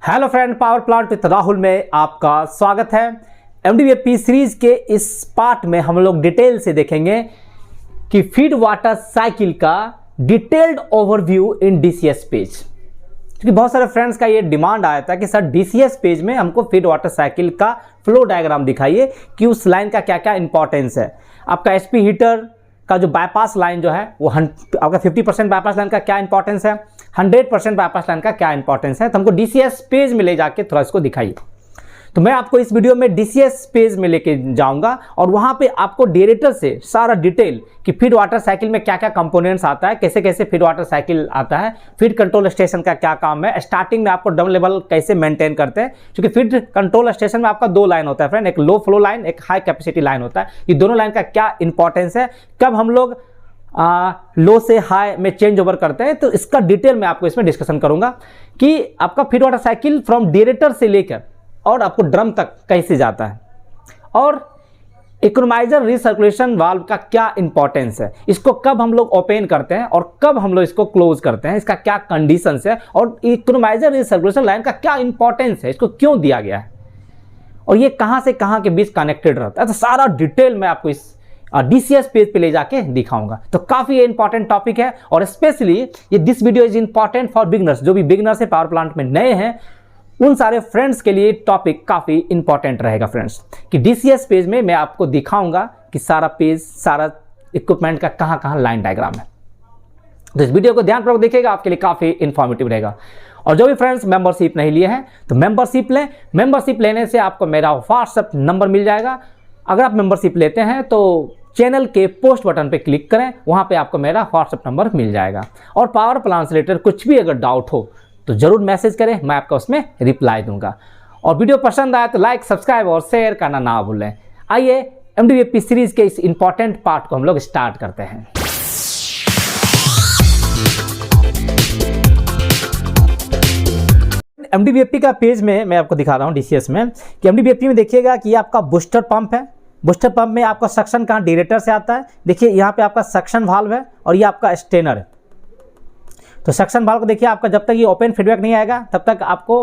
Hello friend, power plant with Rahul में आपका स्वागत है। एमडीवीएपी सीरीज के इस पार्ट में हम लोग डिटेल से देखेंगे कि फीड वाटर साइकिल का डिटेल्ड ओवरव्यू इन डीसीएस पेज। क्योंकि बहुत सारे फ्रेंड्स का ये डिमांड आया था कि सर डीसीएस पेज में हमको फीड वाटर साइकिल का फ्लो डायग्राम दिखाइए कि उस लाइन का क्या क्या इंपॉर्टेंस है। आपका एचपी हीटर का जो बाईपास लाइन जो है वो आपका 50% बाईपास लाइन का क्या इंपॉर्टेंस है, 100% बाईपास लाइन का क्या इंपॉर्टेंस है, तो हमको डीसीएस पेज में ले जाके थोड़ा इसको दिखाइए। तो मैं आपको इस वीडियो में डीसीएस पेज में लेके जाऊंगा और वहां पे आपको डायरेक्टर से सारा डिटेल कि फीड वाटर साइकिल में क्या क्या कंपोनेंट्स आता है, कैसे कैसे फीड वाटर साइकिल आता है, फीड कंट्रोल स्टेशन का क्या काम है, स्टार्टिंग में आपको डबल लेवल कैसे मेंटेन करते हैं। क्योंकि फीड कंट्रोल स्टेशन में आपका दो लाइन होता है फ्रेंड, एक लो फ्लो लाइन, एक हाई कैपेसिटी लाइन होता है। ये दोनों लाइन का क्या इंपॉर्टेंस है, कब हम लोग लो से हाई में चेंज ओवर करते हैं, तो इसका डिटेल में आपको इसमें डिस्कशन करूंगा कि आपका feed water cycle from director से लेकर और आपको ड्रम तक कैसे जाता है, और इकोनोमाइजर रिसर्कुलेशन वाल्व का क्या इंपॉर्टेंस है, इसको कब हम लोग ओपन करते हैं और कब हम लोग इसको क्लोज करते हैं, इसका क्या कंडीशंस है, और इकोनोमाइजर रिसर्कुलेशन लाइन का क्या इंपॉर्टेंस है, इसको क्यों दिया गया है, और ये कहां से कहां के बीच कनेक्टेड रहता है। तो सारा डिटेल मैं आपको इस डीसीएस पेज पे ले जाके दिखाऊंगा। तो काफी ये इंपॉर्टेंट टॉपिक है, और स्पेशली ये this video is important for beginners. जो भी बिगनर्स है, पावर प्लांट में नए हैं, उन सारे फ्रेंड्स के लिए टॉपिक काफी इंपॉर्टेंट रहेगा फ्रेंड्स। कि डीसीएस पेज में मैं आपको दिखाऊंगा कि सारा पेज, सारा इक्विपमेंट का कहां कहां लाइन डायग्राम है। तो इस वीडियो को ध्यानपूर्वक देखिएगा, आपके लिए काफी इंफॉर्मेटिव रहेगा। और जो भी फ्रेंड्स मेंबरशिप नहीं लिए हैं तो मेंबरशिप लें। मेंबरशिप लेने से आपको मेरा व्हाट्सएप नंबर मिल जाएगा। अगर आप मेंबरशिप लेते हैं तो चैनल के पोस्ट बटन पे क्लिक करें, वहां पे आपको मेरा व्हाट्सएप नंबर मिल जाएगा। और पावर प्लांट से रिलेटेड कुछ भी अगर डाउट हो तो जरूर मैसेज करें, मैं आपको उसमें रिप्लाई दूंगा। और वीडियो पसंद आए तो लाइक, सब्सक्राइब और शेयर करना ना भूलें। आइए एमडीवीएपी सीरीज के इस इंपॉर्टेंट पार्ट को हम लोग स्टार्ट करते हैं। एमडीवीएपी का पेज में मैं आपको दिखा रहा हूं डीसीएस में कि एमडीवीएपी में देखिएगा कि ये आपका बूस्टर पंप है। बूस्टर पंप में आपका सक्शन कहाँ डायरेक्टर से आता है। देखिए यहाँ पे आपका सक्शन वाल्व है और ये आपका स्टेनर है। तो सक्शन वाल्व को देखिए, आपका जब तक ये ओपन फीडबैक नहीं आएगा तब तक आपको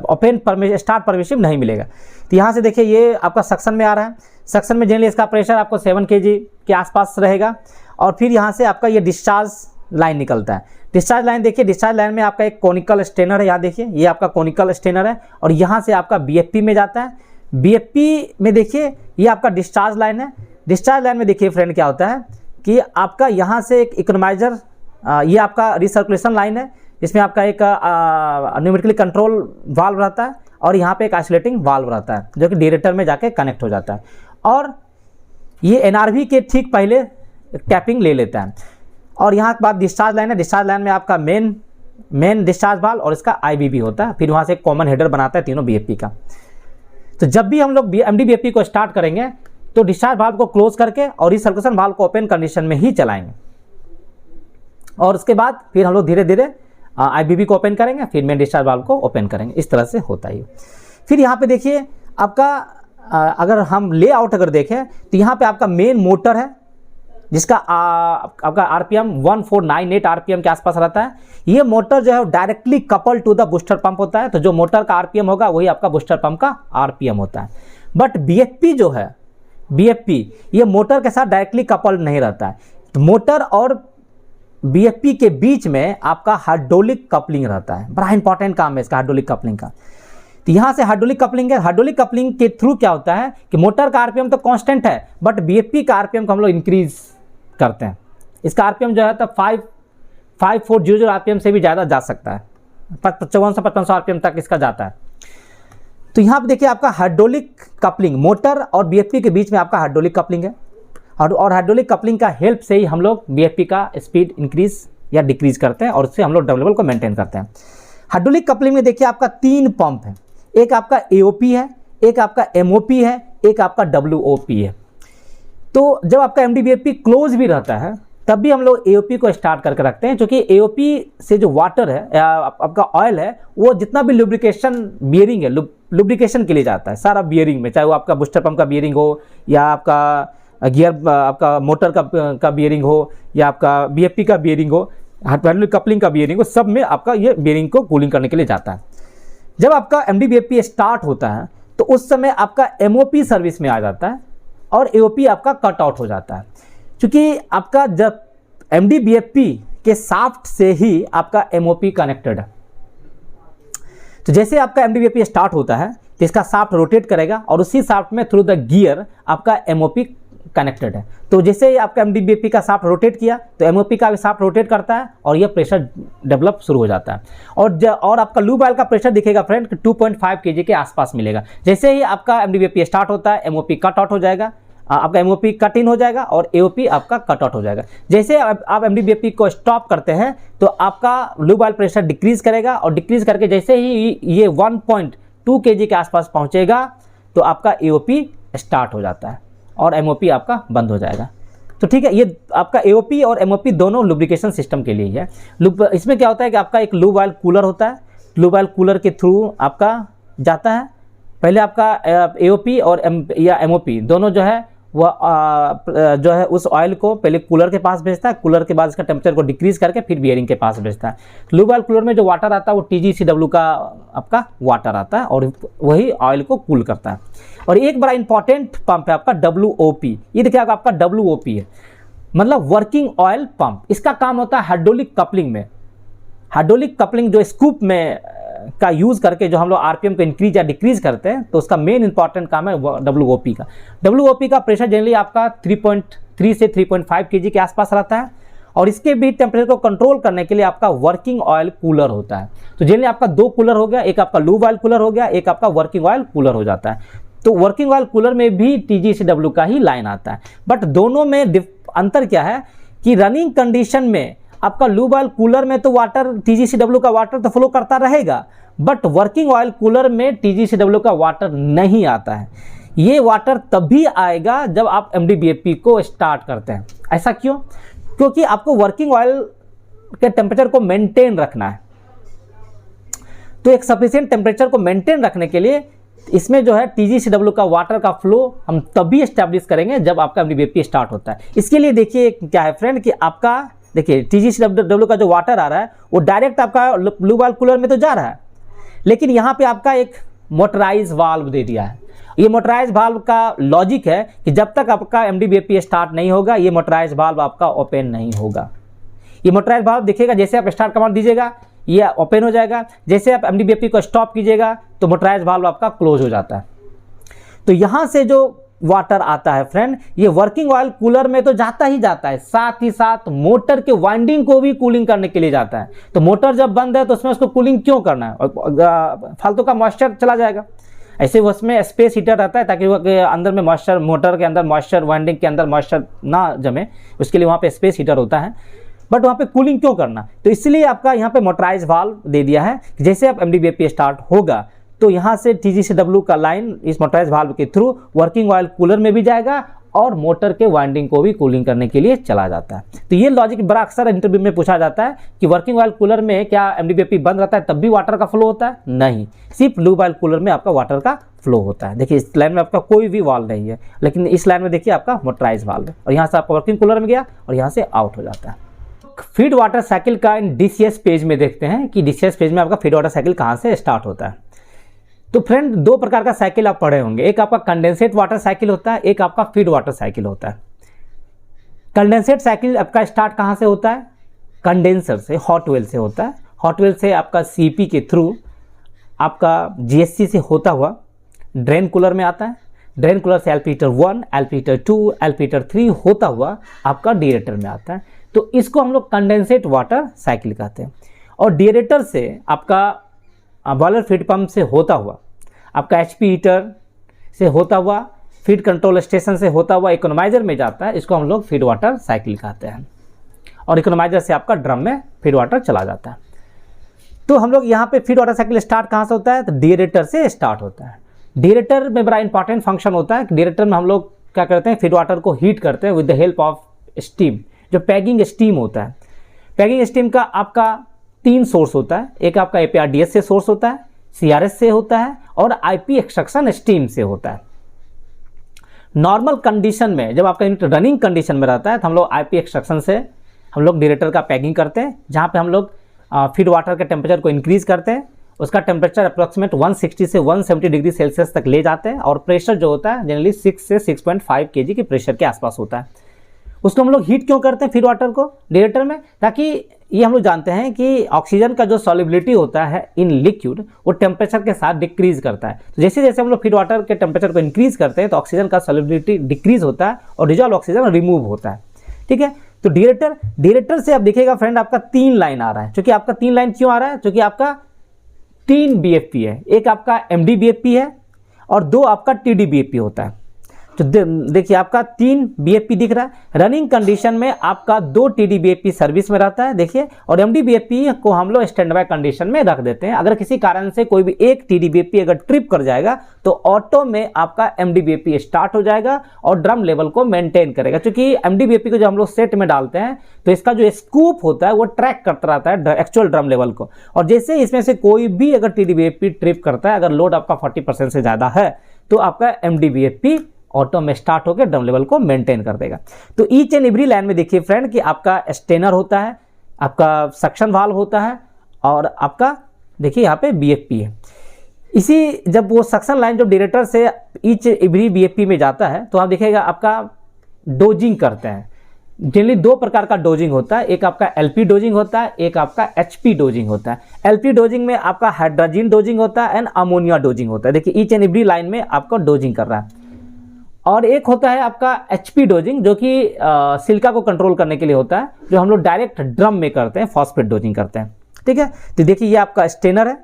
ओपन स्टार्ट परमिशन नहीं मिलेगा। तो यहाँ से देखिए ये आपका सक्शन में आ रहा है। सक्शन में जनरली इसका प्रेशर आपको 7 kg के आसपास रहेगा। और फिर यहाँ से आपका ये डिस्चार्ज लाइन निकलता है। डिस्चार्ज लाइन देखिए, डिस्चार्ज लाइन में आपका एक कोनिकल स्टेनर है। यहाँ देखिए ये आपका कोनिकल स्टेनर है और यहाँ से आपका बीएफपी में जाता है। बीएफपी में देखिए ये आपका डिस्चार्ज लाइन है। डिस्चार्ज लाइन में देखिए फ्रेंड क्या होता है कि आपका यहाँ से एक इकोनोमाइजर, ये आपका रिसर्कुलेशन लाइन है जिसमें आपका एक न्यूमेरिकली कंट्रोल वाल्व रहता है और यहाँ पे एक आइसोलेटिंग वाल्व रहता है जो कि डायरेक्टर में जाके कनेक्ट हो जाता है। और ये एनआरवी के ठीक पहले कैपिंग ले लेता है। और यहाँ के बाद डिस्चार्ज लाइन है। डिस्चार्ज लाइन में आपका मेन डिस्चार्ज वाल्व और इसका आईबीबी होता है। फिर वहाँ से एक कॉमन हेडर बनाता है तीनों बीएफपी का। तो जब भी हम लोग एमडीवीएपी को स्टार्ट करेंगे तो डिस्चार्ज वाल्व को क्लोज करके और रिसर्कुलेशन वाल्व को ओपन कंडीशन में ही चलाएंगे। और उसके बाद फिर हम लोग धीरे धीरे आईबीबी को ओपन करेंगे, फिर मेन डिस्चार्ज वाल्व को ओपन करेंगे। इस तरह से होता है। फिर यहाँ पे देखिए आपका अगर हम लेआउट अगर देखें तो यहाँ पे आपका मेन मोटर है जिसका आपका आरपीएम 1498 आरपीएम के आसपास रहता है। ये मोटर जो है directly couple to the booster pump होता है। तो जो मोटर का आरपीएम होगा वही आपका बूस्टर पंप का आरपीएम होता है। बट बीएफपी जो है, बीएफपी ये मोटर के साथ डायरेक्टली कपल नहीं रहता है। तो मोटर और बीएफपी के बीच में आपका हाइड्रोलिक कपलिंग रहता है। बड़ा इंपॉर्टेंट काम है इसका हाइड्रोलिक कपलिंग का। तो यहाँ से हाइड्रोलिक कपलिंग है। हाइड्रोलिक कपलिंग के थ्रू क्या होता है कि मोटर का आरपीएम तो कांस्टेंट है बट बीएफपी का आरपीएम को हम लोग इंक्रीज करते हैं। इसका आरपीएम जो है तो 5400 आरपीएम से भी ज़्यादा जा सकता है। 5400-5500 आरपीएम तक इसका जाता है। तो यहाँ पे देखिए आपका हाइड्रोलिक कपलिंग, मोटर और बीएफपी के बीच में आपका हाइड्रोलिक कपलिंग है। और हाइड्रोलिक कपलिंग का हेल्प से ही हम लोग बीएफपी का स्पीड इंक्रीज या डिक्रीज करते हैं और उससे हम लोग डबल लेवल को मेंटेन करते हैं। हाइड्रोलिक कपलिंग में देखिए आपका 3 पंप है। एक आपका एओपी है, एक आपका एमओपी है, एक आपका डब्ल्यूओपी है। तो जब आपका एमडीवीएपी क्लोज भी रहता है तब भी हम लोग एओपी को स्टार्ट करके रखते हैं, क्योंकि एओपी से जो वाटर है या आपका ऑयल है वो जितना भी लुब्रिकेशन बियरिंग है, लुब्रिकेशन के लिए जाता है सारा बियरिंग में, चाहे वो आपका बूस्टर पंप का बियरिंग हो या आपका गियर आपका मोटर का बियरिंग हो या आपका बीएफपी का बियरिंग हो, हाइड्रोलिक कपलिंग का बियरिंग हो, सब में आपका ये बियरिंग को कूलिंग करने के लिए जाता है। जब आपका MDBFP स्टार्ट होता है तो उस समय आपका MOP सर्विस में आ जाता है और AOP आपका कट आउट हो जाता है, क्योंकि आपका जब MDBFP के शाफ्ट से ही आपका MOP कनेक्टेड है। तो जैसे आपका MDBFP स्टार्ट होता है तो इसका शाफ्ट रोटेट करेगा और उसी शाफ्ट में थ्रू द गियर आपका MOP कनेक्टेड है। तो जैसे ही आपका MDBFP का शाफ्ट रोटेट किया तो MOP का भी शाफ्ट रोटेट करता है और यह प्रेशर डेवलप शुरू हो जाता है। और आपका लूब ऑयल का प्रेशर दिखेगा फ्रेंड 2.5 kg के आसपास मिलेगा। जैसे ही आपका MDBFP स्टार्ट होता है MOP कट आउट हो जाएगा, आपका MOP कट इन हो जाएगा और AOP आपका कट आउट हो जाएगा। जैसे आप MDBFP को स्टॉप करते हैं तो आपका लूब ऑयल प्रेशर डिक्रीज करेगा और डिक्रीज करके जैसे ही ये 1.2 kg के आसपास पहुंचेगा तो आपका AOP स्टार्ट हो जाता है और MOP आपका बंद हो जाएगा। तो ठीक है, ये आपका AOP और MOP दोनों लुब्रिकेशन सिस्टम के लिए ही है। इसमें क्या होता है कि आपका एक लूब ऑयल कूलर होता है, लूब ऑयल कूलर के थ्रू आपका जाता है। पहले आपका AOP और MOP दोनों जो है वह जो है उस ऑयल को पहले कूलर के पास भेजता है, कूलर के बाद इसका टेम्परेचर को डिक्रीज करके फिर बियरिंग के पास भेजता है। लूब ऑयल कूलर में जो वाटर आता है वो TGCW का आपका वाटर आता है और वही ऑयल को कूल करता है। और एक बड़ा इंपॉर्टेंट पंप है आपका WOP। ये देखिए आपका WOP है, मतलब वर्किंग ऑयल पंप। इसका काम होता है हाइड्रोलिक कपलिंग में। हाइड्रोलिक कपलिंग जो स्कूप में का यूज़ करके जो हम लोग RPM को इंक्रीज या डिक्रीज करते हैं, तो उसका मेन इंपॉर्टेंट काम है WOP का। WOP का प्रेशर जनरली आपका 3.3 से 3.5 kg के आसपास रहता है और इसके भी टेम्परेचर को कंट्रोल करने के लिए आपका वर्किंग ऑयल कूलर होता है। तो जनरली आपका 2 कूलर हो गया, एक आपका लूब ऑयल कूलर हो गया, एक आपका वर्किंग ऑयल कूलर हो जाता है। तो वर्किंग ऑयल कूलर में भी TGCW का ही लाइन आता है, बट दोनों में अंतर क्या है कि रनिंग कंडीशन में आपका लूब ऑयल कूलर में तो वाटर TGCW का वाटर तो फ्लो करता रहेगा, बट वर्किंग ऑयल कूलर में TGCW का वाटर नहीं आता है। ये वाटर तभी आएगा जब आप MDBFP को स्टार्ट करते हैं। ऐसा क्यों? क्योंकि आपको वर्किंग ऑयल के टेम्परेचर को मेंटेन रखना है। तो एक सफिशिएंट टेम्परेचर को मेंटेन रखने के लिए इसमें जो है TGCW का वाटर का फ्लो हम तभी एस्टैब्लिश करेंगे जब आपका MDBFP स्टार्ट होता है। इसके लिए देखिए क्या है फ्रेंड कि आपका देखिए TGCW का जो वाटर आ रहा है वो डायरेक्ट आपका लूब ऑयल कूलर में तो जा रहा है, लेकिन यहाँ पे आपका एक मोटराइज वाल्व दे दिया है। ये मोटराइज वाल्व का लॉजिक है कि जब तक आपका MDBFP स्टार्ट नहीं होगा ये मोटराइज वाल्व आपका ओपन नहीं होगा। ये मोटराइज वाल्व दिखेगा, जैसे आप स्टार्ट कमांड दीजिएगा ये ओपन हो जाएगा, जैसे आप MDBFP को स्टॉप कीजिएगा तो मोटराइज वाल्व आपका क्लोज हो जाता है। तो यहाँ से जो वाटर आता है फ्रेंड, ये वर्किंग ऑयल कूलर में तो जाता ही जाता है, साथ ही साथ मोटर के वाइंडिंग को भी कूलिंग करने के लिए जाता है। तो मोटर जब बंद है तो उसमें उसको कूलिंग क्यों करना है, और फालतू का मॉइस्चर चला जाएगा। ऐसे उसमें स्पेस हीटर रहता है ताकि अंदर में मॉइस्चर, मोटर के अंदर मॉइस्चर, वाइंडिंग के अंदर मॉइस्चर ना जमे, उसके लिए वहाँ पे स्पेस हीटर होता है। बट वहाँ पे कूलिंग क्यों करना, तो इसलिए आपका यहाँ पे मोटराइज वाल्व दे दिया है कि जैसे आप MDBFP स्टार्ट होगा तो यहाँ से TGCW का लाइन इस मोटराइज वाल्व के थ्रू वर्किंग ऑयल कूलर में भी जाएगा और मोटर के वाइंडिंग को भी कूलिंग करने के लिए चला जाता है। तो ये लॉजिक बड़ा अक्सर इंटरव्यू में पूछा जाता है कि वर्किंग ऑयल कूलर में क्या MDBFP बंद रहता है तब भी वाटर का फ्लो होता है? नहीं, सिर्फ लूब ऑयल कूलर में आपका वाटर का फ्लो होता है। देखिए इस लाइन में आपका कोई भी वाल्व नहीं है, लेकिन इस लाइन में देखिए आपका मोटराइज वाल्व है और यहाँ से आपका वर्किंग कूलर में गया और यहाँ से आउट हो जाता है। फीड वाटर साइकिल का इन DCS पेज में देखते हैं कि DCS पेज में आपका फीड वाटर साइकिल कहाँ से स्टार्ट होता है। तो फ्रेंड 2 प्रकार का साइकिल आप पढ़े होंगे, एक आपका कंडेंसेट वाटर साइकिल होता है, एक आपका फीड वाटर साइकिल होता है। कंडेंसेट साइकिल आपका स्टार्ट कहाँ से होता है? कंडेंसर से, हॉट वेल से होता है। हॉट वेल से आपका CP के थ्रू आपका GSC से होता हुआ ड्रेन कूलर में आता है, ड्रेन कूलर से LP heater 1, LP heater 2, LP heater 3 होता हुआ आपका डिएरेटर में आता है। तो इसको हम लोग कंडेंसेट वाटर साइकिल कहते हैं। और डिएरेटर से आपका बॉयलर फीड पंप से होता हुआ आपका HP हीटर से होता हुआ फीड कंट्रोल स्टेशन से होता हुआ इकोनोमाइजर में जाता है। इसको हम लोग फीड वाटर साइकिल कहते हैं और इकोनोमाइजर से आपका ड्रम में फीड वाटर चला जाता है। तो हम लोग यहाँ पे फीड वाटर साइकिल स्टार्ट कहाँ से होता है? तो डिएरेटर से स्टार्ट होता है। डिएरेटर में बड़ा इंपॉर्टेंट फंक्शन होता है। डिएरेटर में हम लोग क्या करते हैं? फीड वाटर को हीट करते हैं with the help of steam, जो पैगिंग स्टीम होता है। पैगिंग स्टीम का आपका 3 सोर्स होता है, एक आपका APRDS से सोर्स होता है, CRS से होता है और IP एक्सट्रैक्शन स्टीम से होता है। नॉर्मल कंडीशन में जब आपका यूनिट रनिंग कंडीशन में रहता है तो हम लोग IP एक्सट्रैक्शन से हम लोग डिरेटर का पैकिंग करते हैं, जहाँ पे हम लोग फीड वाटर के टेम्परेचर को इंक्रीज़ करते हैं, उसका टेम्परेचर अप्रॉक्सीमेट 160 से 170 डिग्री सेल्सियस तक ले जाते हैं, और प्रेशर जो होता है जनरली 6 से 6.5 kg के प्रेशर के आसपास होता है। उसको हम लोग हीट क्यों करते हैं फीड वाटर को डिरेटर में, ताकि ये हम लोग जानते हैं कि ऑक्सीजन का जो सॉल्युबिलिटी होता है इन लिक्विड वो टेम्परेचर के साथ डिक्रीज करता है। तो जैसे जैसे हम लोग फीड वाटर के टेम्परेचर को इंक्रीज करते हैं तो ऑक्सीजन का सॉल्युबिलिटी डिक्रीज होता है और डिजॉल्व ऑक्सीजन रिमूव होता है। ठीक है, तो डिरेटर से आप देखिएगा फ्रेंड आपका 3 लाइन आ रहा है। क्योंकि आपका 3 लाइन क्यों आ रहा है, क्योंकि आपका 3 BFP है, एक आपका MD-BFP है और 2 आपका TD-BFP होता है। तो देखिए आपका 3 BFP दिख रहा है। रनिंग कंडीशन में आपका 2 TD-BFP सर्विस में रहता है देखिए, और MD-BFP को हम लोग स्टैंड बाय कंडीशन में रख देते हैं। अगर किसी कारण से कोई भी एक TD-BFP अगर ट्रिप कर जाएगा तो ऑटो में आपका MD-BFP स्टार्ट हो जाएगा और ड्रम लेवल को मेंटेन करेगा। क्योंकि MD-BFP को जब हम लोग सेट में डालते हैं तो इसका जो स्कूप होता है वो ट्रैक करता रहता है एक्चुअल ड्रम लेवल को, और जैसे इसमें से कोई भी अगर TD-BFP ट्रिप करता है, अगर लोड आपका 40% से ज़्यादा है तो आपका MD-BFP ऑटो में स्टार्ट होकर ड्रम लेवल को मेंटेन कर देगा। तो ईच एंड एवरी लाइन में देखिए फ्रेंड कि आपका स्टेनर होता है, आपका सक्शन वाल्व होता है, और आपका देखिए यहाँ पे BFP है। इसी जब वो सक्शन लाइन जो डिरेटर से ईच एवरी BFP में जाता है तो आप देखिएगा आपका डोजिंग करते हैं। जनरली 2 प्रकार का डोजिंग होता है, एक आपका LP डोजिंग होता है, एक आपका HP डोजिंग होता है। LP डोजिंग में आपका हाइड्रोजन डोजिंग होता है एंड अमोनिया डोजिंग होता है। देखिए ईच एंड एवरी लाइन में आपको डोजिंग कर रहा है। और एक होता है आपका HP डोजिंग जो कि सिलिका को कंट्रोल करने के लिए होता है, जो हम लोग डायरेक्ट ड्रम में करते हैं, फॉस्फेट डोजिंग करते हैं। ठीक है, तो देखिए ये आपका स्टेनर है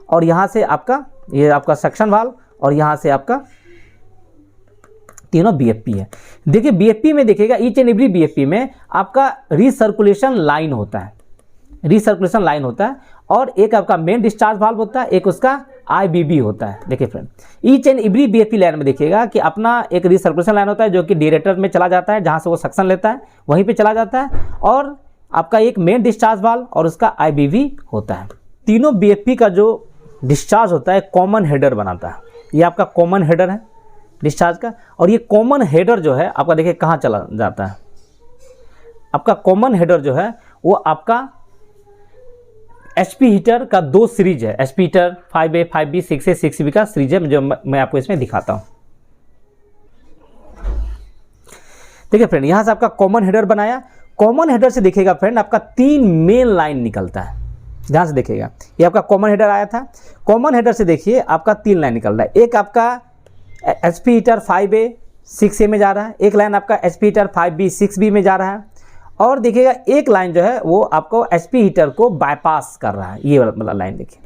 और यहाँ से आपका ये आपका सक्शन वाल्व और यहाँ से आपका तीनों BFP है। देखिए BFP में देखिएगा ईच एंड एवरी BFP में आपका रिसर्कुलेशन लाइन होता है, रिसर्कुलेशन लाइन होता है, और एक आपका मेन डिस्चार्ज वाल्व होता है, एक उसका IBB होता है। देखिए friend each and every BFP line में देखिएगा कि अपना एक रिसर्कुलेशन लाइन होता है जो कि डिरेटर में चला जाता है, जहाँ से वो सक्शन लेता है वहीं पे चला जाता है, और आपका एक मेन डिस्चार्ज वाल्व और उसका IBB होता है। तीनों BFP का जो डिस्चार्ज होता है कॉमन हेडर बनाता है। ये आपका कॉमन हेडर है डिस्चार्ज का, और ये कॉमन हेडर जो है आपका देखिए कहाँ चला जाता है। आपका कॉमन हेडर जो है वो आपका HP हीटर का 2 सीरीज है, HP heater 5A, 5B, 6A, 6B का सीरीज है, जो मैं आपको इसमें दिखाता हूँ। ठीक है फ्रेंड, यहाँ से आपका कॉमन हेडर बनाया। कॉमन हेडर से देखिएगा फ्रेंड आपका 3 मेन लाइन निकलता है। ध्यान से देखिएगा, ये आपका कॉमन हेडर आया था। कॉमन हेडर से देखिए आपका 3 लाइन निकल रहा है। एक आपका HP हीटर 5A 6A में जा रहा है, एक लाइन आपका HP हीटर 5B 6B में जा रहा है, और देखिएगा एक लाइन जो है वो आपको HP हीटर को बाईपास कर रहा है। ये वाला लाइन देखिए।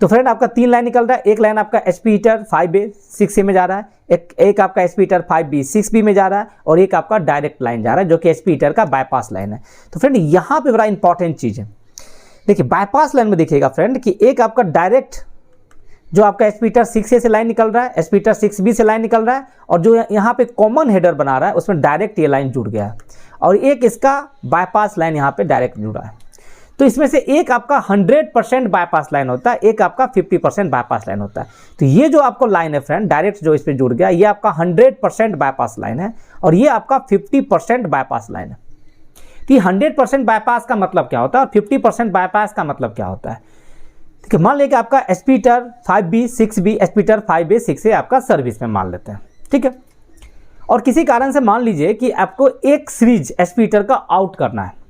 तो फ्रेंड आपका 3 लाइन निकल रहा है। एक लाइन आपका HP हीटर 5A 6A में जा रहा है, एक आपका HP हीटर 5B 6B में जा रहा है, और एक आपका डायरेक्ट लाइन जा रहा है जो कि HP हीटर का बाईपास लाइन है। तो फ्रेंड यहाँ पे बड़ा इंपॉर्टेंट चीज़ है, देखिए बाईपास लाइन में देखिएगा फ्रेंड कि एक आपका डायरेक्ट जो आपका HP हीटर 6A से लाइन निकल रहा है, HP हीटर 6B से लाइन निकल रहा है, और जो यहाँ पे कॉमन हेडर बना रहा है उसमें डायरेक्ट ये लाइन जुड़ गया है, और एक इसका बाईपास लाइन यहाँ पे डायरेक्ट जुड़ा है। तो इसमें से एक आपका 100% बाईपास लाइन होता है, एक आपका 50% बाईपास लाइन होता है। तो ये जो आपको लाइन है फ्रेंड डायरेक्ट जो इस पर जुड़ गया, ये आपका 100% बाईपास लाइन है, और ये आपका 50% बाईपास लाइन है। तो 100% बाईपास का मतलब क्या होता है और 50% बाईपास का मतलब क्या होता है? ठीक है, मान लें कि आपका SP heater 5B 6B SP heater 5A 6A आपका सर्विस में मान लेते हैं। ठीक है, और किसी कारण से मान लीजिए कि आपको एक सीरीज SP हीटर का आउट करना है।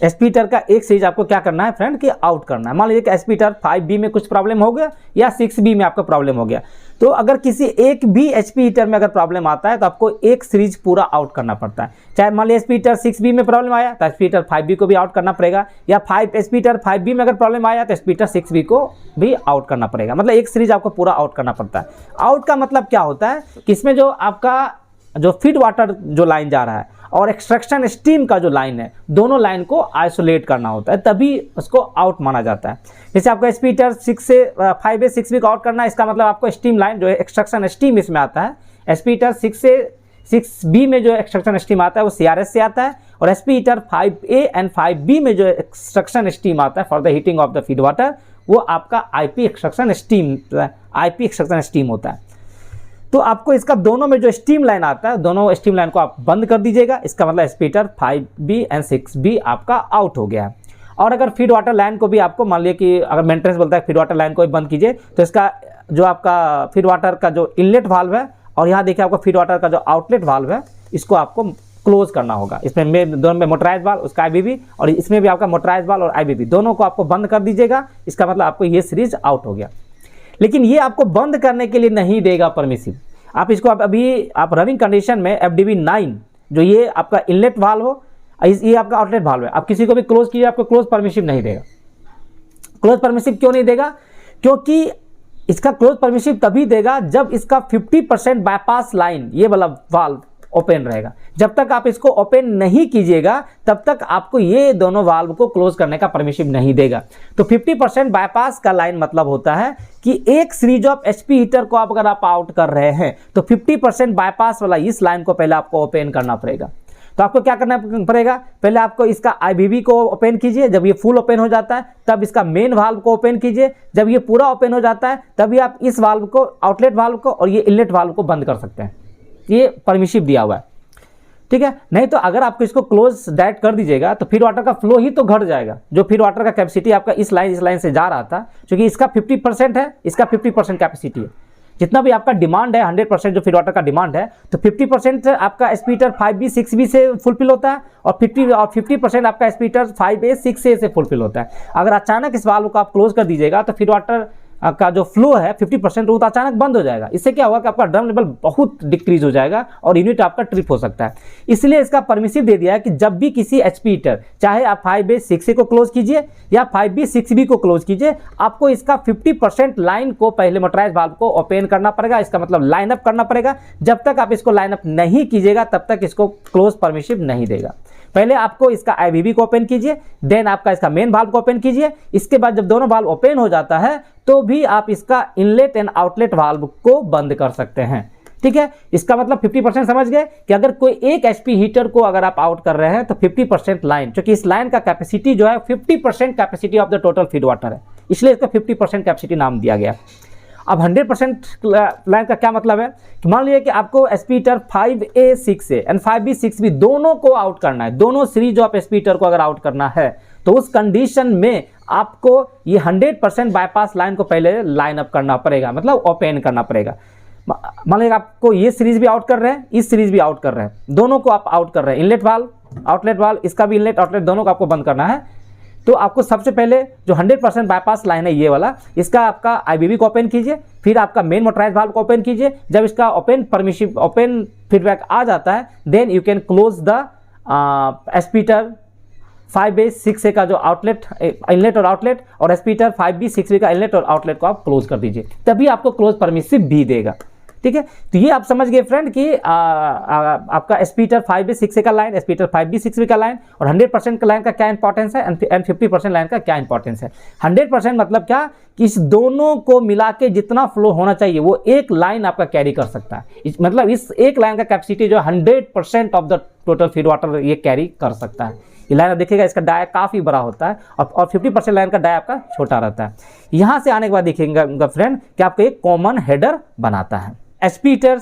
SP हीटर का एक सीरीज आपको क्या करना है फ्रेंड कि आउट करना है। मान लीजिए कि SP हीटर 5B में कुछ प्रॉब्लम हो गया या 6B में आपका प्रॉब्लम हो गया, तो अगर किसी एक भी HP हीटर में अगर प्रॉब्लम आता है तो आपको एक सीरीज पूरा आउट करना पड़ता है। चाहे मान लीजिए SP हीटर 6B में प्रॉब्लम आया तो SP हीटर 5B को भी आउट करना पड़ेगा, या SP हीटर 5B में अगर प्रॉब्लम आया तो SP हीटर 6B को भी आउट करना पड़ेगा। मतलब एक सीरीज आपको पूरा आउट करना पड़ता है। आउट का मतलब क्या होता है कि इसमें जो आपका जो फीड वाटर जो लाइन जा रहा है और एक्सट्रैक्शन स्टीम का जो लाइन है, दोनों लाइन को आइसोलेट करना होता है, तभी उसको आउट माना जाता है। जैसे आपको SP हीटर 5A 6B को आउट करना है, इसका मतलब आपको स्टीम लाइन जो है एक्सट्रैक्शन स्टीम इसमें आता है। SP हीटर 6B में जो एक्सट्रैक्शन स्टीम आता है वो CRS से आता है, और SP heater 5A and 5B में जो एक्सट्रैक्शन स्टीम आता है for the heating of the feed water, वो आपका IP एक्सट्रैक्शन स्टीम होता है। तो आपको इसका दोनों में जो स्टीम लाइन आता है, दोनों स्टीम लाइन को आप बंद कर दीजिएगा। इसका मतलब एस्पीटर 5B एंड 6B आपका आउट हो गया है। और अगर फीड वाटर लाइन को भी आपको मान लिया कि अगर मेंटेनेंस बोलता है फीड वाटर लाइन को भी बंद कीजिए, तो इसका जो आपका फीड वाटर का जो इनलेट वाल्व है और यहाँ देखिए आपका फीड वाटर का जो आउटलेट वाल्व है, इसको आपको क्लोज करना होगा। इसमें दोनों में मोटराइज वाल्व, उसका आईबीबी, और इसमें भी आपका मोटराइज वाल्व और आईबीबी दोनों को आपको बंद कर दीजिएगा। इसका मतलब आपको ये सीरीज आउट हो गया। लेकिन ये आपको बंद करने के लिए नहीं देगा परमिसिव। आप इसको अभी आप रनिंग कंडीशन में FDB 9 जो ये आपका इनलेट वाल्व हो, ये आपका आउटलेट वाल्व है, आप किसी को भी क्लोज कीजिए, आपको क्लोज परमिसिव नहीं देगा। क्लोज परमिसिव क्यों नहीं देगा? क्योंकि इसका क्लोज परमिसिव तभी देगा जब इसका 50% बाईपास लाइन, ये वाला वाल्व ओपन रहेगा। जब तक आप इसको ओपन नहीं कीजिएगा तब तक आपको ये दोनों वाल्व को क्लोज करने का परमिशन नहीं देगा। तो 50% बाईपास का लाइन मतलब होता है कि एक सीरीज ऑफ HP हीटर को आप अगर आप आउट कर रहे हैं तो 50% बाईपास वाला इस लाइन को पहले आपको ओपन करना पड़ेगा। तो आपको क्या करना पड़ेगा? पहले आपको इसका IBB को ओपन कीजिए। जब ये फुल ओपन हो जाता है तब इसका मेन वाल्व को ओपन कीजिए। जब ये पूरा ओपन हो जाता है तभी आप इस वाल्व को, आउटलेट वाल्व को और ये इनलेट वाल्व को बंद कर सकते हैं। ये परमिसिव दिया हुआ है, ठीक है। नहीं तो अगर आपको इसको क्लोज डायरेक्ट कर दीजिएगा तो फीड वाटर का फ्लो ही तो घट जाएगा। जो फीड वाटर का कैपेसिटी आपका इस लाइन से जा रहा था, क्योंकि इसका 50% है, इसका 50% कैपेसिटी है। जितना भी आपका डिमांड है 100% जो फीड वाटर का डिमांड है, तो 50% आपका एस्पीटर 5B 6B से फुलफिल होता है और 50% आपका एस्पीटर 5A 6A से फुलफिल होता है। अगर अचानक इस वाल्व को आप क्लोज कर दीजिएगा तो फीड वाटर का जो फ्लो है 50% वो तो अचानक बंद हो जाएगा। इससे क्या होगा कि आपका ड्रम लेवल बहुत डिक्रीज हो जाएगा और यूनिट आपका ट्रिप हो सकता है। इसलिए इसका परमिसिव दे दिया है कि जब भी किसी HP हीटर, चाहे आप 5A 6A को क्लोज कीजिए या 5B 6B को क्लोज कीजिए, आपको इसका 50% लाइन को पहले मोटराइज वाल्व को ओपन करना पड़ेगा। इसका मतलब लाइन अप करना पड़ेगा। जब तक आप इसको लाइन अप नहीं कीजिएगा तब तक इसको क्लोज परमिसिव नहीं देगा। पहले आपको इसका IBB को ओपन कीजिए, देन आपका इसका मेन वाल्व को ओपन कीजिए। इसके बाद जब दोनों वाल्व ओपन हो जाता है तो भी आप इसका इनलेट एंड आउटलेट वाल्व को बंद कर सकते हैं, ठीक है। इसका मतलब 50% समझ गए कि अगर कोई एक HP हीटर को अगर आप आउट कर रहे हैं तो 50% लाइन, क्योंकि इस लाइन का कैपेसिटी जो है 50% capacity of the total feed water है, इसलिए इसका 50% कैपेसिटी नाम दिया गया। अब 100% लाइन का क्या मतलब है कि मान लीजिए कि आपको एस्पीटर 5A 6A and 5B 6B दोनों को आउट करना है, दोनों सीरीज ऑफ एस्पीटर को अगर आउट करना है तो उस कंडीशन में आपको ये 100% बाईपास लाइन को पहले लाइन अप करना पड़ेगा, मतलब ओपन करना पड़ेगा। मान लीजिए आपको ये सीरीज भी आउट कर रहे हैं, इस सीरीज भी आउट कर रहे हैं, दोनों को आप आउट कर रहे हैं, इनलेट वाल्व, आउटलेट वाल्व, इसका भी इनलेट आउटलेट दोनों को आपको बंद करना है। तो आपको सबसे पहले जो 100% बाईपास लाइन है ये वाला, इसका आपका IBB को ओपन कीजिए, फिर आपका मेन मोटराइज वाल्व को ओपन कीजिए। जब इसका ओपन फीडबैक आ जाता है then you can close the aspirator 5A 6A का जो आउटलेट, इनलेट और आउटलेट, और एस्पीटर 5B 6B का इनलेट और आउटलेट को आप क्लोज कर दीजिए, तभी आपको क्लोज परमिसिव भी देगा, ठीक है। तो ये आप समझ गए फ्रेंड कि आपका एस्पीटर 5B 6A का लाइन, एस्पीटर 5B 6B का लाइन और 100% का लाइन का क्या इंपॉर्टेंस है एंड 50% लाइन का क्या इंपॉर्टेंस है। 100% मतलब क्या कि इस दोनों को मिला के जितना फ्लो होना चाहिए वो एक लाइन आपका कैरी कर सकता है। मतलब इस एक लाइन का कैपेसिटी जो 100% of the total feed water ये कैरी कर सकता है। ये लाइन देखिएगा इसका डाया काफ़ी बड़ा होता है और 50% लाइन का डाया आपका छोटा रहता है। यहाँ से आने के बाद देखिएगा फ्रेंड कि आपको एक कॉमन हेडर बनाता है। एस्पीटर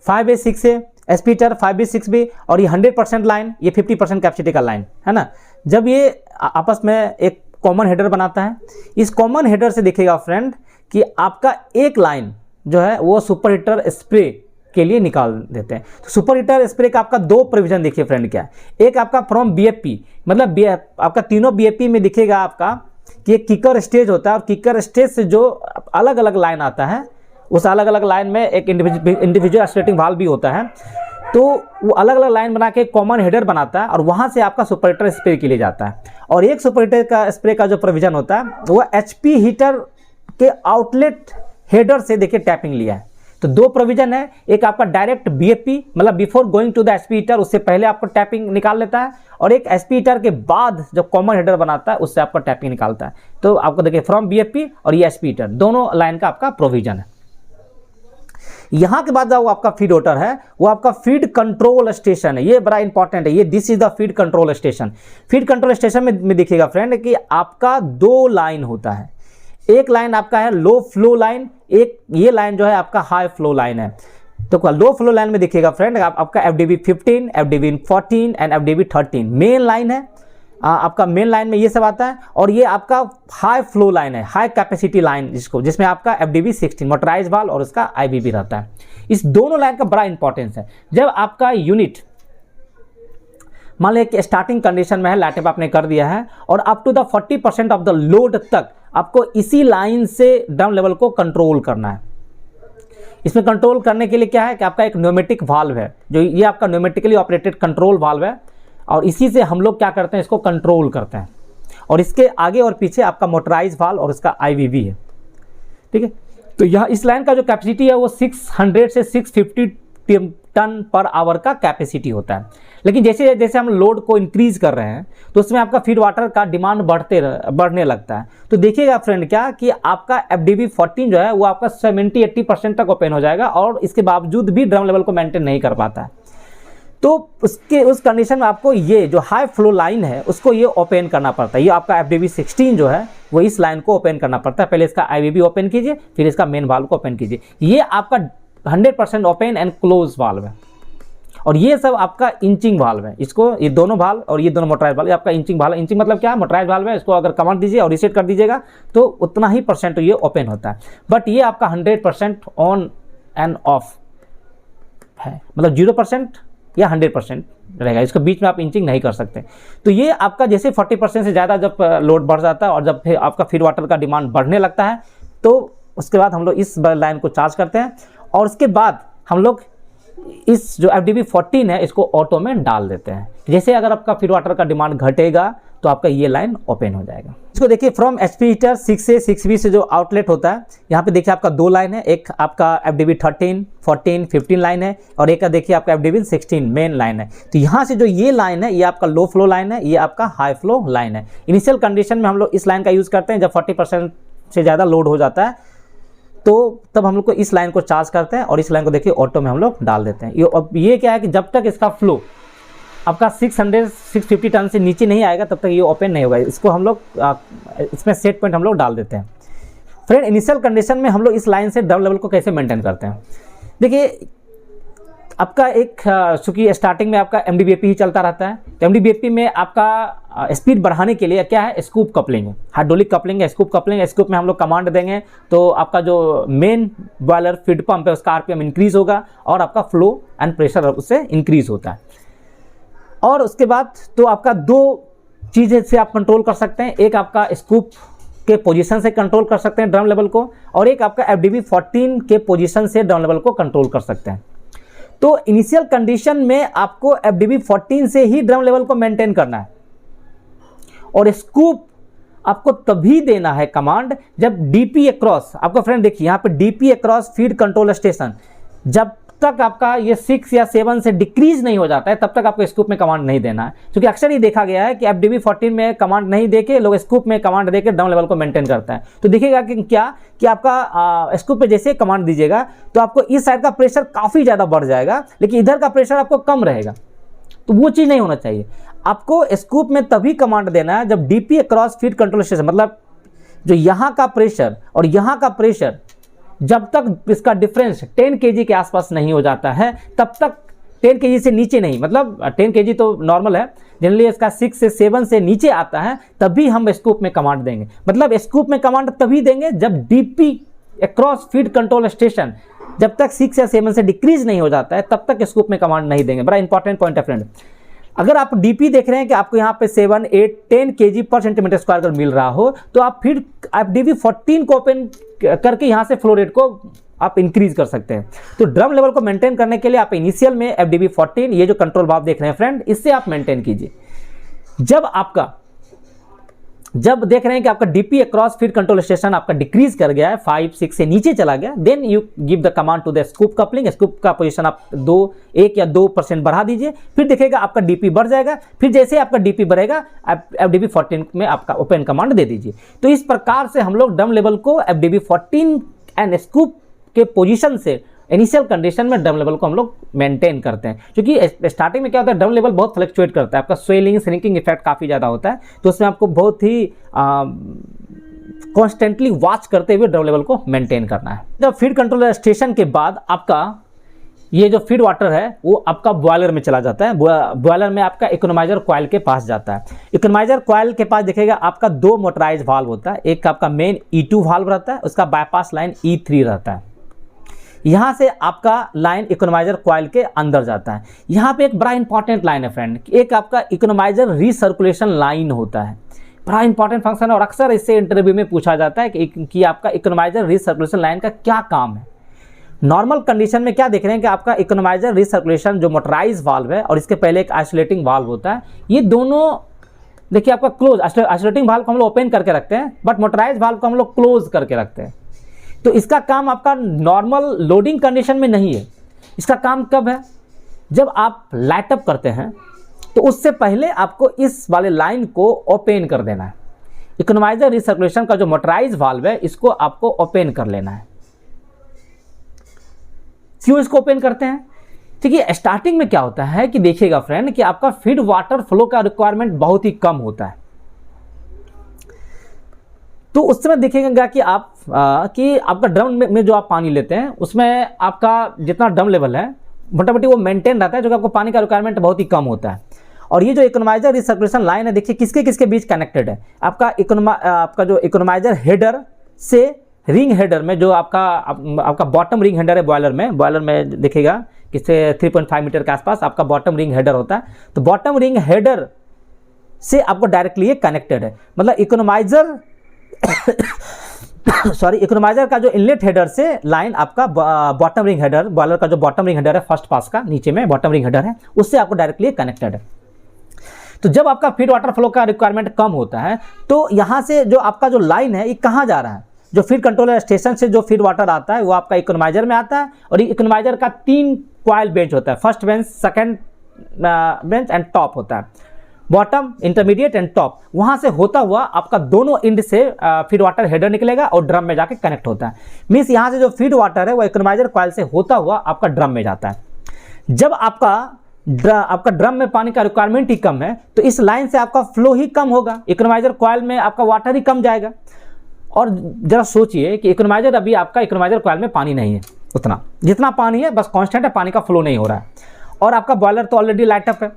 5A 6A, एस्पीटर 5B 6B और ये 100% लाइन, ये 50% कैपेसिटी का लाइन है ना। जब ये आपस में एक कॉमन हेडर बनाता है, इस कॉमन हेडर से देखिएगा फ्रेंड कि आपका एक लाइन जो है वो सुपर हीटर स्प्रे के लिए निकाल देते हैं। तो सुपर हीटर स्प्रे का आपका दो प्रोविजन देखिए फ्रेंड क्या है। एक आपका फ्रॉम BFP, मतलब आपका तीनों BFP में दिखेगा आपका कि एक किकर स्टेज होता है और किकर स्टेज से जो अलग अलग लाइन आता है उस अलग अलग लाइन में एक इंडिविजुअल एक्सीलरेटिंग वाल्व भी होता है। तो वो अलग अलग लाइन बना के कॉमन हेडर बनाता है और वहाँ से आपका सुपर हीटर स्प्रे के लिए जाता है। और एक सुपर हीटर का स्प्रे का जो प्रोविजन होता है वो HP हीटर के आउटलेट हेडर से देखिए टैपिंग लिया है। तो दो प्रोविजन है, एक आपका डायरेक्ट BFP मतलब before going to the SP heater, उससे पहले आपको टैपिंग निकाल लेता है, और एक SP हीटर के बाद जब कॉमन हेडर बनाता है उससे आपका टैपिंग निकालता है। तो आपको देखिए फ्रॉम BFP और ये SP हीटर दोनों लाइन का आपका प्रोविजन है। यहाँ के बाद जो आपका फीड वाटर है वो आपका फीड कंट्रोल स्टेशन है। ये बड़ा इंपॉर्टेंट है, ये this is the feed control station. Feed control station में देखिएगा फ्रेंड कि आपका दो लाइन होता है, एक लाइन आपका है लो फ्लो लाइन, एक ये लाइन जो है आपका हाई फ्लो लाइन है। तो लो फ्लो लाइन में देखिएगा फ्रेंड आपका FDB 15, FDB 14 and FDB 13 main line है। आपका मेन लाइन में ये सब आता है। और ये आपका हाई फ्लो लाइन है, हाई कैपेसिटी लाइन जिसमें आपका FDB 16 मोटराइज वाल्व और उसका IVV रहता है। इस दोनों लाइन का बड़ा इंपॉर्टेंस है। जब आपका यूनिट मान लीजिए कि स्टार्टिंग कंडीशन में है, लाइटअप आपने कर दिया है और up to the 40% of the load तक आपको इसी लाइन से ड्रम लेवल को कंट्रोल करना है। इसमें कंट्रोल करने के लिए क्या है कि आपका एक न्यूमेटिक वाल्व है, जो ये आपका न्यूमेटिकली ऑपरेटेड कंट्रोल वाल्व है और इसी से हम लोग क्या करते हैं, इसको कंट्रोल करते हैं। और इसके आगे और पीछे आपका मोटराइज वाल्व और उसका IVV है, ठीक है। तो यह इस लाइन का जो कैपेसिटी है वो 600 से 650 टन पर आवर का कैपेसिटी होता है। लेकिन जैसे जैसे हम लोड को इंक्रीज कर रहे हैं तो उसमें आपका फीड वाटर का डिमांड बढ़ने लगता है। तो देखिएगा फ्रेंड क्या कि आपका FDB 14 जो है वो आपका 70-80% तक ओपन हो जाएगा और इसके बावजूद भी ड्रम लेवल को मेंटेन नहीं कर पाता है। तो उस कंडीशन में आपको ये जो हाई फ्लो लाइन है उसको ये ओपन करना पड़ता है। ये आपका FDB 16 जो है वो इस लाइन को ओपन करना पड़ता है। पहले इसका IVV ओपन कीजिए, फिर इसका मेन वाल्व को ओपन कीजिए। ये आपका 100% ओपन एंड क्लोज वाल्व है और ये सब आपका इंचिंग वाल्व है। इसको ये दोनों वाल्व और ये दोनों मोटराइज वाल्व, ये आपका इंचिंग वाल्व। इंचिंग मतलब क्या है, मोटराइज वाल्व है। इसको अगर कमांड दीजिए और रीसेट कर दीजिएगा तो उतना ही % ये ओपन होता है। बट ये आपका 100% ऑन एंड ऑफ है, मतलब 0% या 100% रहेगा। इसके बीच में आप इंचिंग नहीं कर सकते। तो ये आपका जैसे 40% से ज़्यादा जब लोड बढ़ जाता है और जब फिर आपका फीड वाटर का डिमांड बढ़ने लगता है तो उसके बाद हम लोग इस लाइन को चार्ज करते हैं और उसके बाद हम लोग इस जो FDB 14 है इसको ऑटो में डाल देते हैं। जैसे अगर आपका फीड वाटर का डिमांड घटेगा तो आपका ये लाइन ओपन हो जाएगा। इसको देखिए फ्रॉम HP हीटर 6 से 6B से जो आउटलेट होता है, यहाँ पे देखिए आपका 2 लाइन है। एक आपका FDB 13, 14, 15 लाइन है और एक देखिए आपका FDB 16 मेन लाइन है। तो यहाँ से जो ये लाइन है ये आपका लो फ्लो लाइन है, ये आपका हाई फ्लो लाइन है। इनिशियल कंडीशन में हम लोग इस लाइन का यूज़ करते हैं जब 40% से ज़्यादा लोड हो जाता है तो तब हम लोग को इस लाइन को चार्ज करते हैं और इस लाइन को देखिए ऑटो में हम लोग डाल देते हैं। अब ये क्या है कि जब तक इसका फ्लो आपका 650 टन से नीचे नहीं आएगा तब तक ये ओपन नहीं होगा। इसको हम लोग इसमें सेट पॉइंट हम लोग डाल देते हैं। फ्रेंड इनिशियल कंडीशन में हम लोग इस लाइन से ड्रम लेवल को कैसे मेंटेन करते हैं, देखिए आपका एक चूँकि स्टार्टिंग में आपका MDBFP ही चलता रहता है। तो MDBFP में आपका स्पीड बढ़ाने के लिए क्या है, स्कूप कपलिंग है, हाइड्रोलिक कपलिंग है, स्कूप कपलिंग है। स्कूप में हम लोग कमांड देंगे तो आपका जो मेन बॉयलर फीड पंप है उसका RPM इंक्रीज होगा और आपका फ्लो एंड प्रेशर उससे इंक्रीज होता है। और उसके बाद तो आपका 2 चीज़ें से आप कंट्रोल कर सकते हैं। एक आपका स्कूप के पोजीशन से कंट्रोल कर सकते हैं ड्रम लेवल को और एक आपका FDB 14 के पोजीशन से ड्रम लेवल को कंट्रोल कर सकते हैं। तो इनिशियल कंडीशन में आपको FDB 14 से ही ड्रम लेवल को मेंटेन करना है और स्कूप आपको तभी देना है कमांड जब DP अक्रॉस, आपका फ्रेंड देखिए यहाँ पे DP across feed control station जब तक आपका ये 6 या 7 से डिक्रीज नहीं हो जाता है तब तक आपको स्कूप में कमांड नहीं देना है। क्योंकि अक्सर ये देखा गया है कि FDB 14 में कमांड नहीं देके लोग स्कूप में कमांड देके ड्रम लेवल को मेंटेन करता है। तो देखिएगा कि क्या कि आपका स्कूप पे जैसे कमांड दीजिएगा तो आपको इस साइड का प्रेशर काफ़ी ज़्यादा बढ़ जाएगा लेकिन इधर का प्रेशर आपको कम रहेगा। तो वो चीज़ नहीं होना चाहिए। आपको स्कूप में तभी कमांड देना है जब DP across feed control station, मतलब जो यहाँ का प्रेशर और यहाँ का प्रेशर जब तक इसका डिफरेंस 10 kg के आसपास नहीं हो जाता है तब तक 10 kg से नीचे नहीं, मतलब 10 kg तो नॉर्मल है, जनरली इसका 6 से 7 से नीचे आता है तभी हम स्कूप में कमांड देंगे। मतलब स्कूप में कमांड तभी देंगे जब DP across feed control station जब तक 6 या 7 से डिक्रीज नहीं हो जाता है तब तक स्कूप में कमांड नहीं देंगे। बड़ा इंपॉर्टेंट पॉइंट है फ्रेंड। अगर आप DP देख रहे हैं कि आपको यहाँ पे 7, 8, 10 kg पर सेंटीमीटर स्क्वायर अगर मिल रहा हो तो आप फिर FDB 14 को ओपन करके यहाँ से फ्लो रेट को आप इंक्रीज कर सकते हैं। तो ड्रम लेवल को मेंटेन करने के लिए आप इनिशियल में FDB 14 ये जो कंट्रोल वाल्व देख रहे हैं फ्रेंड इससे आप मेंटेन कीजिए। जब देख रहे हैं कि आपका DP across feed control station आपका डिक्रीज कर गया है, 5, 6 से नीचे चला गया, then you give the command to the scoop coupling. Scoop का पोजीशन आप 1 या 2% बढ़ा दीजिए, फिर देखिएगा आपका DP बढ़ जाएगा। फिर जैसे आपका DP बढ़ेगा आप FDB 14 में आपका ओपन कमांड दे दीजिए। तो इस प्रकार से हम लोग ड्रम लेवल को FDB 14 एंड स्कूप के पोजीशन से इनिशियल कंडीशन में ड्रम लेवल को हम लोग मेंटेन करते हैं। क्योंकि स्टार्टिंग में क्या होता है, ड्रम लेवल बहुत फ्लक्चुएट करता है, आपका स्वेलिंग श्रिंकिंग इफेक्ट काफ़ी ज़्यादा होता है। तो उसमें आपको बहुत ही कॉन्स्टेंटली वॉच करते हुए ड्रम लेवल को मेंटेन करना है। जब फीड कंट्रोल स्टेशन के बाद आपका ये जो फीड वाटर है वो आपका बॉयलर में चला जाता है। बॉयलर में आपका इकोनोमाइजर कॉइल के पास जाता है। इकोनोमाइजर कॉइल के पास देखिएगा आपका 2 मोटराइज वाल्व होता है। एक आपका मेन E2 वाल्व रहता है, उसका बाईपास लाइन E3 रहता है। यहाँ से आपका लाइन इकोनोमाइजर कॉइल के अंदर जाता है। यहाँ पे एक बड़ा इंपॉर्टेंट लाइन है फ्रेंड, एक आपका इकोनोमाइजर रीसर्कुलेशन लाइन होता है। बड़ा इंपॉर्टेंट फंक्शन है और अक्सर इससे इंटरव्यू में पूछा जाता है कि आपका इकोनोमाइजर रीसर्कुलेशन लाइन का क्या काम है। नॉर्मल कंडीशन में क्या देख रहे हैं कि आपका इकोनोमाइजर रीसर्कुलेशन जो मोटराइज वाल्व है और इसके पहले एक आइसोलेटिंग वाल्व होता है, ये दोनों देखिए आपका क्लोज, आइसोलेटिंग वाल्व को हम लोग ओपन करके रखते हैं बट मोटराइज वाल्व को हम लोग क्लोज करके रखते हैं। तो इसका काम आपका नॉर्मल लोडिंग कंडीशन में नहीं है। इसका काम कब है? जब आप लाइट अप करते हैं तो उससे पहले आपको इस वाले लाइन को ओपन कर देना है। इकोनोमाइजर रिसर्कुलेशन का जो मोटराइज वाल्व है इसको आपको ओपन कर लेना है। क्यों इसको ओपन करते हैं? ठीक है, स्टार्टिंग में क्या होता है कि देखिएगा फ्रेंड कि आपका फीड वाटर फ्लो का रिक्वायरमेंट बहुत ही कम होता है। तो उस समय देखिएगा कि आपका ड्रम में जो आप पानी लेते हैं उसमें आपका जितना ड्रम लेवल है मोटामोटी वो मेंटेन रहता है, जो कि आपको पानी का रिक्वायरमेंट बहुत ही कम होता है। और ये जो इकोनोमाइजर रिसर्कुलेशन लाइन है देखिए किसके किसके बीच कनेक्टेड है। आपका जो इकोनोमाइजर हेडर से रिंग हेडर में जो आपका बॉटम रिंग हेडर है बॉयलर में देखिएगा किससे 3.5 मीटर के आसपास आपका बॉटम रिंग हेडर होता है। तो बॉटम रिंग हेडर से आपको डायरेक्टली ये कनेक्टेड है। मतलब इकोनोमाइजर इकोनोमाइजर का जो इनलेट हेडर से लाइन आपका बॉटम रिंग हेडर, बॉयलर का जो बॉटम रिंग हेडर है फर्स्ट पास का नीचे में बॉटम रिंग हेडर है, उससे आपको डायरेक्टली कनेक्टेड है। तो जब आपका फीड वाटर फ्लो का रिक्वायरमेंट कम होता है तो यहाँ से जो आपका जो लाइन है ये कहाँ जा रहा है? जो फीड कंट्रोलर स्टेशन से जो फीड वाटर आता है वो आपका इकोनोमाइजर में आता है। और इकोनोमाइजर का 3 कॉइल बेंच होता है, first bench, second bench and top होता है, बॉटम, इंटरमीडिएट एंड टॉप। वहां से होता हुआ आपका दोनों एंड से फीड वाटर हेडर निकलेगा और ड्रम में जाके कनेक्ट होता है। मीन्स यहाँ से जो फीड वाटर है वो इकोनोमाइजर कॉइल से होता हुआ आपका ड्रम में जाता है। जब आपका ड्रम में पानी का रिक्वायरमेंट ही कम है तो इस लाइन से आपका फ्लो ही कम होगा, इकोनोमाइजर कॉइल में आपका वाटर ही कम जाएगा। और जरा सोचिए कि इकोनोमाइजर अभी आपका इकोनोमाइजर कॉइल में पानी नहीं है, उतना जितना पानी है बस कांस्टेंट है, पानी का फ्लो नहीं हो रहा है। और आपका बॉयलर तो ऑलरेडी लाइट अप है,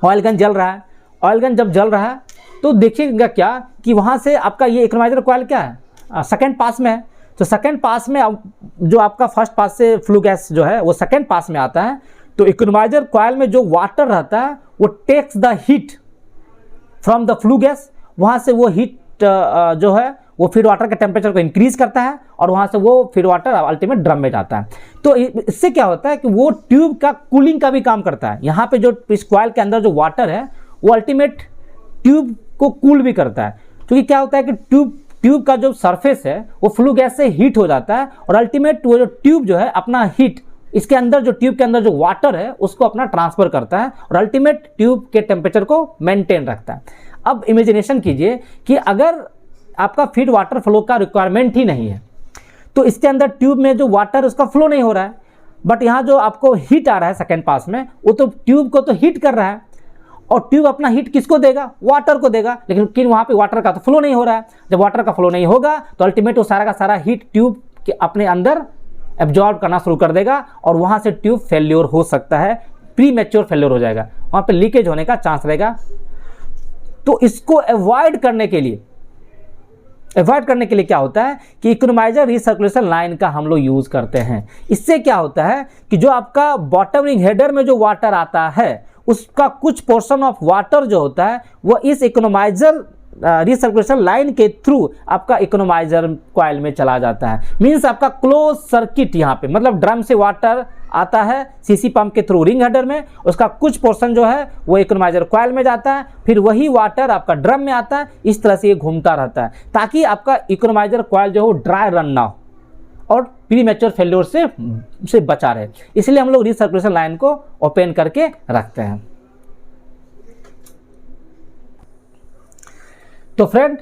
ऑयल गन जल रहा है। ऑयल गन जब जल रहा है तो देखिएगा क्या कि वहाँ से आपका ये इकोनोमाइजर कॉइल क्या है, सेकेंड पास में है। तो सेकेंड पास में जो आपका फर्स्ट पास से फ्लू गैस जो है वो सेकेंड पास में आता है। तो इकोनोमाइजर कॉइल में जो वाटर रहता है वो takes the heat from the flue gas. वहाँ से वो हीट जो है वो फीड वाटर के टेम्परेचर को इंक्रीज करता है और वहाँ से वो फीड वाटर अल्टीमेट ड्रम में जाता है। तो इससे क्या होता है कि वो ट्यूब का कूलिंग का भी काम करता है। यहाँ पे जो इस कॉइल के अंदर जो वाटर है वो अल्टीमेट ट्यूब को कूल भी करता है, क्योंकि क्या होता है कि ट्यूब का जो सरफेस है वो फ्लू गैस से हीट हो जाता है और अल्टीमेट वो जो ट्यूब जो है अपना हीट इसके अंदर जो ट्यूब के अंदर जो वाटर है उसको अपना ट्रांसफर करता है और अल्टीमेट ट्यूब के टेम्परेचर को मेंटेन रखता है। अब इमेजिनेशन कीजिए कि अगर आपका फीड वाटर फ्लो का रिक्वायरमेंट ही नहीं है तो इसके अंदर ट्यूब में जो वाटर उसका फ्लो नहीं हो रहा है, बट यहाँ जो आपको हीट आ रहा है सेकेंड पास में वो तो ट्यूब को तो हीट कर रहा है और ट्यूब अपना हीट किसको देगा? वाटर को देगा। लेकिन वहाँ पे वाटर का तो फ्लो नहीं हो रहा है। जब वाटर का फ्लो नहीं होगा तो अल्टीमेट वो सारा का सारा हीट ट्यूब के अपने अंदर एब्जॉर्ब करना शुरू कर देगा और वहाँ से ट्यूब फेल्योर हो सकता है, प्री मैच्योर फेल्योर हो जाएगा, वहाँ पे लीकेज होने का चांस रहेगा। तो इसको अवॉइड करने के लिए क्या होता है कि इकोनोमाइजर रिसर्कुलेशन लाइन का हम लोग यूज करते हैं। इससे क्या होता है कि जो आपका बॉटम रिंग हेडर में जो वाटर आता है उसका कुछ पोर्शन ऑफ वाटर जो होता है वो इस इकोनोमाइजर रिसर्कुलेशन लाइन के थ्रू आपका इकोनोमाइजर कॉइल में चला जाता है। मींस आपका क्लोज सर्किट यहाँ पे, मतलब ड्रम से वाटर आता है सीसी पंप के थ्रू रिंग हेडर में, उसका कुछ पोर्शन जो है वो इकोनोमाइजर कॉइल में जाता है, फिर वही वाटर आपका ड्रम में आता है। इस तरह से ये घूमता रहता है ताकि आपका इकोनोमाइजर कॉइल जो है ड्राई रन ना हो और प्री मैच्योर फेल्योर से बचा रहे। इसलिए हम लोग रिसर्कुलेशन लाइन को ओपन करके रखते हैं। तो फ्रेंड,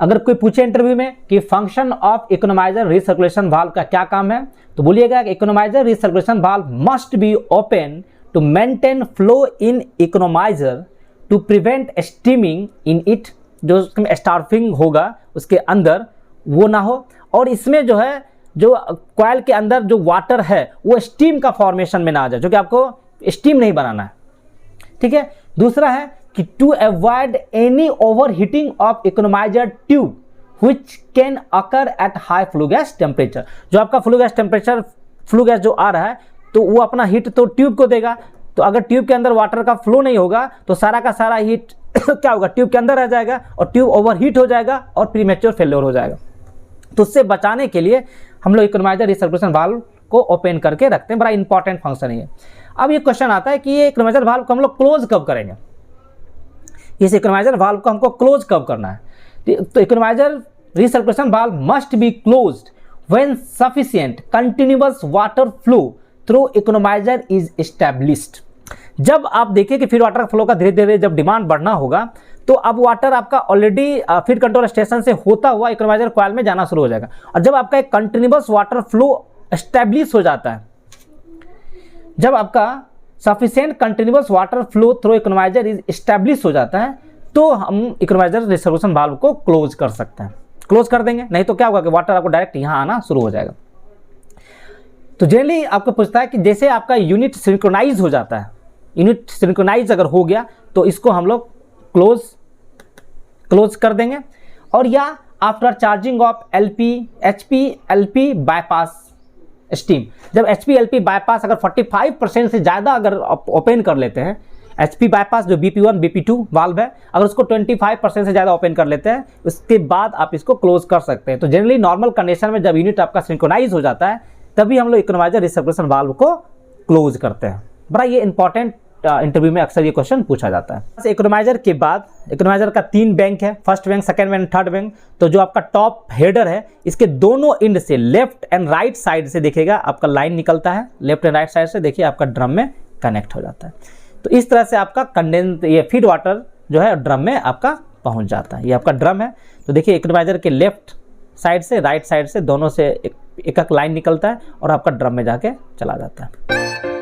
अगर कोई पूछे इंटरव्यू में कि function of economiser recirculation valve का क्या काम है तो बोलिएगा कि economiser recirculation valve must be open to maintain flow in economiser to prevent steaming in it जो उसमें स्टार्फिंग होगा उसके अंदर वो ना हो, और इसमें जो है जो कॉइल के अंदर जो वाटर है वो स्टीम का फॉर्मेशन में ना आ जाए, जो कि आपको स्टीम नहीं बनाना है, ठीक है। दूसरा है कि to avoid any over heating of economiser tube which can occur at high flue gas temperature. जो आपका flue gas temperature, flue gas जो आ रहा है तो वो अपना हीट तो ट्यूब को देगा, तो अगर ट्यूब के अंदर वाटर का फ्लो नहीं होगा तो सारा का सारा हीट क्या होगा, ट्यूब के अंदर रह जाएगा और ट्यूब ओवर हीट हो जाएगा और प्रीमेच्योर फेल्योर हो जाएगा। तो उससे बचाने के लिए हम लोग इकोनोमाइजर रिसर्कुलेशन वाल्व को ओपन करके रखते हैं, बड़ा इंपॉर्टेंट फंक्शन है ये। अब ये क्वेश्चन आता है कि ये इकोनोमाइजर वाल्व को हम लोग क्लोज कब करेंगे, इस इकोनोमाइजर वाल्व को हमको क्लोज कब करना है। तो economiser recirculation valve must be closed when sufficient continuous water flow through economiser is established. जब आप देखिए कि फीड वाटर का फ्लो का धीरे धीरे जब डिमांड बढ़ना होगा तो अब वाटर आपका ऑलरेडी फीड कंट्रोल स्टेशन से होता हुआ इकोनोमाइजर कॉइल में जाना शुरू हो जाएगा, और जब आपका एक कंटिन्यूअस वाटर फ्लो एस्टैब्लिश हो जाता है, जब आपका sufficient continuous water flow through economiser is establish हो जाता है, तो हम इकोनोमाइजर रिसर्कुलेशन वाल्व को क्लोज कर सकते हैं। क्लोज कर देंगे, नहीं तो क्या होगा कि वाटर आपको डायरेक्ट यहाँ आना शुरू हो जाएगा। तो जनरली आपको पूछता है कि जैसे आपका यूनिट सिंक्रोनाइज हो जाता है, यूनिट सिंक्रोनाइज अगर हो गया तो इसको हम लोग क्लोज कर देंगे, और या after charging of HP-LP bypass steam. जब HP-LP बाईपास अगर 45% से ज़्यादा अगर ओपन कर लेते हैं, HP बाईपास जो BP1 BP2 वाल्व है, अगर उसको 25% से ज़्यादा ओपन कर लेते हैं, उसके बाद आप इसको क्लोज कर सकते हैं। तो जनरली नॉर्मल कंडीशन में जब यूनिट आपका सिंक्रोनाइज हो जाता है तभी हम लोग इकोनोमाइजर रिसर्कुलेशन वाल्व को क्लोज करते हैं। बड़ा ये इंपॉर्टेंट इंटरव्यू में अक्सर ये क्वेश्चन पूछा जाता है। इकोनोमाइजर के बाद इकोनोमाइजर का 3 बैंक है, first bank, second bank, third bank. तो जो आपका टॉप हेडर है इसके दोनों एंड से लेफ्ट एंड राइट साइड से देखिएगा आपका लाइन निकलता है, लेफ्ट एंड राइट साइड से देखिए आपका ड्रम में कनेक्ट हो जाता है। तो इस तरह से आपका कंडेंस ये फीड वाटर जो है ड्रम में आपका पहुंच जाता है। ये आपका ड्रम है, तो देखिए इकोनोमाइजर के लेफ्ट साइड से राइट साइड से दोनों से एक एक लाइन निकलता है और आपका ड्रम में जाके चला जाता है।